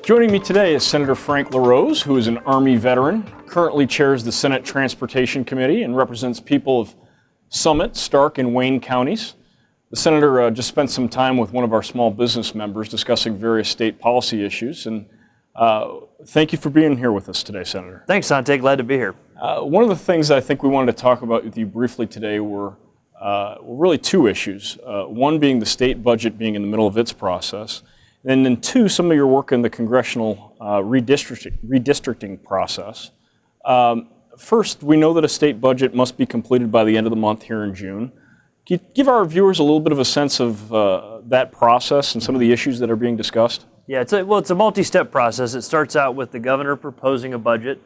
Joining me today is Senator Frank LaRose, who is an Army veteran, currently chairs the Senate Transportation Committee and represents people of Summit, Stark, and Wayne counties. The Senator just spent some time with one of our small business members discussing various state policy issues, and thank you for being here with us today, Senator. Thanks, Sante. Glad to be here. One of the things I think we wanted to talk about with you briefly today were really two issues. One being the state budget being in the middle of its process, and then two, some of your work in the Congressional redistricting process. First, we know that a state budget must be completed by the end of the month here in June. Can you give our viewers a little bit of a sense of that process and some of the issues that are being discussed? Yeah, it's a multi-step process. It starts out with the governor proposing a budget.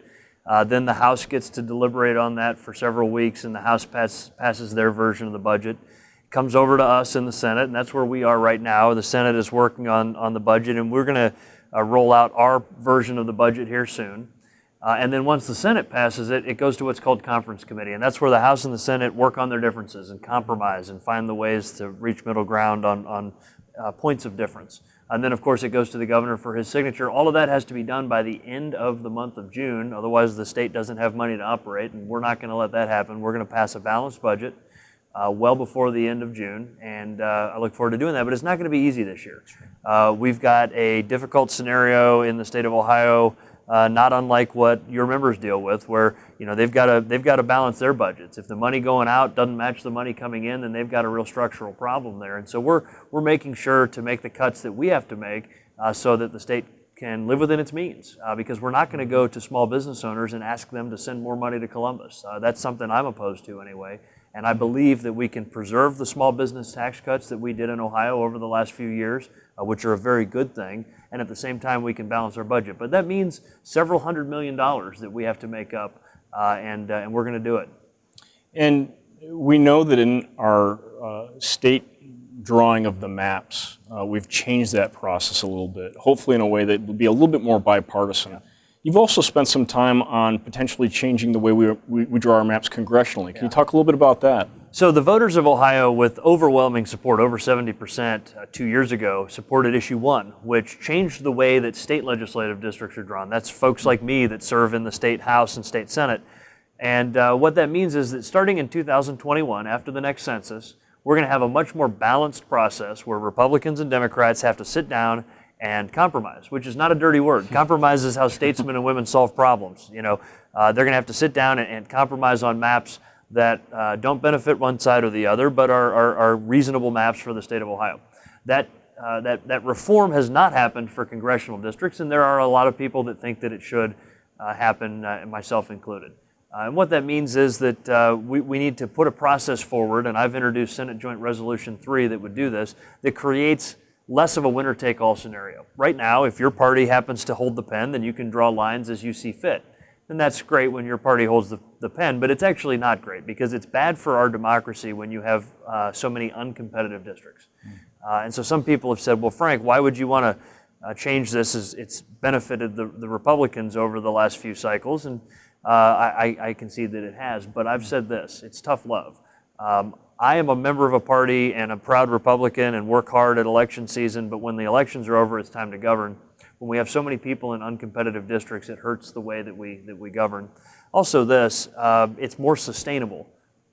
Then the House gets to deliberate on that for several weeks, and the House passes their version of the budget. It comes over to us in the Senate, and that's where we are right now. The Senate is working on the budget, and we're going to roll out our version of the budget here soon. And then once the Senate passes it, it goes to what's called conference committee, and that's where the House and the Senate work on their differences and compromise and find the ways to reach middle ground on points of difference. And then, of course, it goes to the governor for his signature. All of that has to be done by the end of the month of June. Otherwise, the state doesn't have money to operate, and we're not going to let that happen. We're going to pass a balanced budget well before the end of June, and I look forward to doing that. But it's not going to be easy this year. We've got a difficult scenario in the state of Ohio, not unlike what your members deal with, where they've got to balance their budgets. If the money going out doesn't match the money coming in, then they've got a real structural problem there. And so we're making sure to make the cuts that we have to make so that the state can live within its means, because we're not going to go to small business owners and ask them to send more money to Columbus. That's something I'm opposed to anyway. And I believe that we can preserve the small business tax cuts that we did in Ohio over the last few years, which are a very good thing. And at the same time, we can balance our budget. But that means several $100 million that we have to make up, and we're going to do it. And we know that in our state drawing of the maps, we've changed that process a little bit, hopefully in a way that will be a little bit more bipartisan. You've also spent some time on potentially changing the way we draw our maps congressionally. Can you talk a little bit about that? So the voters of Ohio, with overwhelming support, over 70% 2 years ago, supported Issue 1, which changed the way that state legislative districts are drawn. That's folks like me that serve in the state House and state Senate. And what that means is that starting in 2021, after the next census, we're going to have a much more balanced process where Republicans and Democrats have to sit down and compromise, which is not a dirty word. Compromise is how statesmen and women solve problems. They're going to have to sit down and compromise on maps that don't benefit one side or the other, but are reasonable maps for the state of Ohio. That reform has not happened for congressional districts, and there are a lot of people that think that it should happen, myself included. And what that means is that we need to put a process forward, and I've introduced Senate Joint Resolution 3 that would do this, that creates less of a winner-take-all scenario. Right now, if your party happens to hold the pen, then you can draw lines as you see fit. And that's great when your party holds the pen, but it's actually not great because it's bad for our democracy when you have so many uncompetitive districts. And so some people have said, well, Frank, why would you want to change this? It's benefited the Republicans over the last few cycles, and I concede that it has. But I've said this, it's tough love. I am a member of a party and a proud Republican and work hard at election season, but when the elections are over, it's time to govern. When we have so many people in uncompetitive districts, it hurts the way that we govern. Also this, it's more sustainable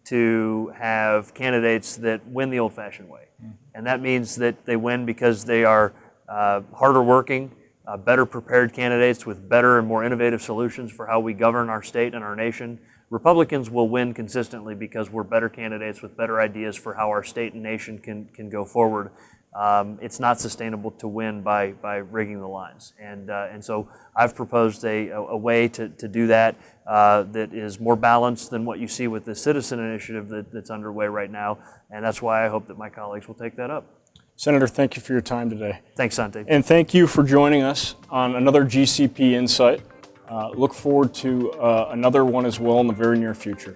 to have candidates that win the old-fashioned way. And that means that they win because they are harder working, better prepared candidates with better and more innovative solutions for how we govern our state and our nation. Republicans will win consistently because we're better candidates with better ideas for how our state and nation can go forward. It's not sustainable to win by rigging the lines. And so I've proposed a way to do that that is more balanced than what you see with the citizen initiative that's underway right now. And that's why I hope that my colleagues will take that up. Senator, thank you for your time today. Thanks, Sante. And thank you for joining us on another GCP Insight. Look forward to another one as well in the very near future.